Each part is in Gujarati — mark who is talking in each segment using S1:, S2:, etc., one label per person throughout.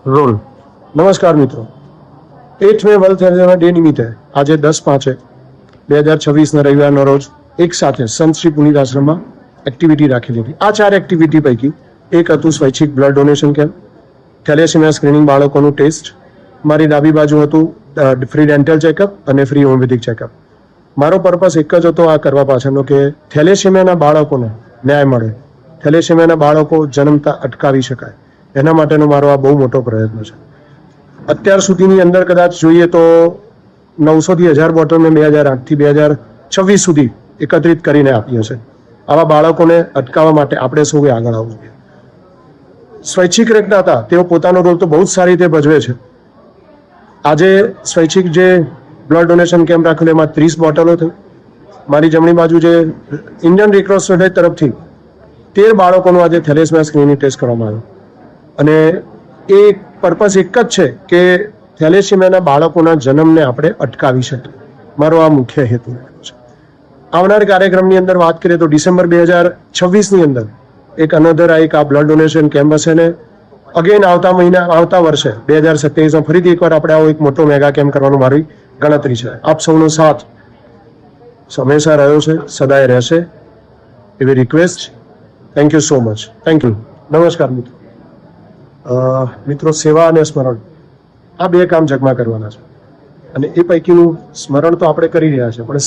S1: રોલ નમસ્કાર મિત્રો, 8 મે વર્લ્ડ થેલેસેમિયા ડે નિમિત્તે આજે 10/5/2026 રવિવારના રોજ એક સાથે સંત શ્રી પુનિત આશ્રમમાં એક્ટિવિટી રાખેલી હતી. આ 4 એક્ટિવિટી પૈકી એક હતું સ્વૈચ્છિક blood donation camp, thalassemia screening બાળકોનું ટેસ્ટ, મારી ડાબી બાજુ હતું ફ્રી ડેન્ટલ ચેકઅપ અને ફ્રી હોમિયોપેથિક ચેકઅપ. મારો પર્પસ એક જ હતો આ કરવા પાછળનો કે થેલેસેમિયાના બાળકોને ન્યાય મળે, થેલેસેમિયાના બાળકો જન્મતા અટકાવી શકાય, એના માટેનો મારો આ બહુ મોટો પ્રયત્ન છે. અત્યાર સુધીની અંદર કદાચ જોઈએ તો 900 થી 1000 બોટલ મેં 2008 થી 2026 સુધી એકત્રિત કરીને આપી હશે. આવા બાળકોને અટકાવવા માટે આપણે સૌએ આગળ આવવું જોઈએ. સ્વૈચ્છિક રક્તદાતા તેઓ પોતાનો રોલ તો બહુ જ સારી રીતે ભજવે છે. આજે સ્વૈચ્છિક જે બ્લડ ડોનેશન કેમ્પ રાખેલો એમાં 30 બોટલો થઈ. મારી જમણી બાજુ જે ઇન્ડિયન રેડ ક્રોસ સોસાયટી તરફથી 13 બાળકોનું આજે થેલેસેમિયા સ્ક્રીનિંગ ટેસ્ટ કરવામાં આવ્યું અને એ પર્પસ એક જ છે કે થેલેસેમિયાના બાળકોના જન્મને આપણે અટકાવી શકીએ. મારો આ મુખ્ય હેતુ છે. આવનાર કાર્યક્રમની અંદર વાત કરીએ તો ડિસેમ્બર 2026ની અંદર એક અનધર એક આ બ્લડ ડોનેશન કેમ્પ હશે ને અગેન આવતા વર્ષે 2027માં ફરીથી એકવાર આપણે આવો એક મોટો મેગા કેમ્પ કરવાનું મારી ગણતરી છે. આપ સૌનો સાથ હંમેશા રહ્યો છે, સદાય રહેશે એવી request. Thank you so much. Thank you. નમસ્કાર મિત્રો. મિત્રો, સેવા અને સ્મરણ આ 2 કામ જગમાં કરવાના છે અને એ પૈકીનું સ્મરણ તો આપણે કરી રહ્યા છે, પણ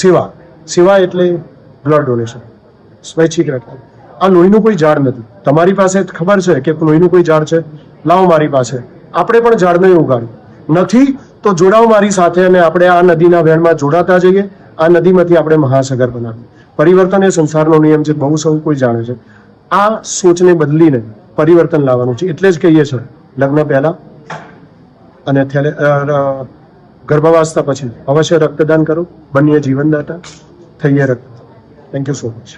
S1: સેવા એટલે બ્લડ ડોનેશન, સ્વૈચ્છિક રક્તદાન. આ લોહીનું કોઈ ઝાડ નથી. તમારી પાસે ખબર છે કે લોહીનું કોઈ ઝાડ છે, લાવો મારી પાસે. આપણે પણ ઝાડ નહીં ઉગાડ્યું નથી તો જોડાઓ મારી સાથે અને આપણે આ નદીના વહેણમાં જોડાતા જઈએ. આ નદીમાંથી આપણે મહાસાગર બનાવીએ. પરિવર્તન એ સંસારનો નિયમ છે, બહુ સૌ કોઈ જાણે છે. આ સોચને બદલીને પરિવર્તન લાવવાનું છે. એટલે જ કહીએ છીએ લગ્ન પહેલા અને ગર્ભાવસ્થા પછી અવશ્ય રક્તદાન કરો. બનીએ જીવનદાતા, થઈએ રક્ત. Thank you so much.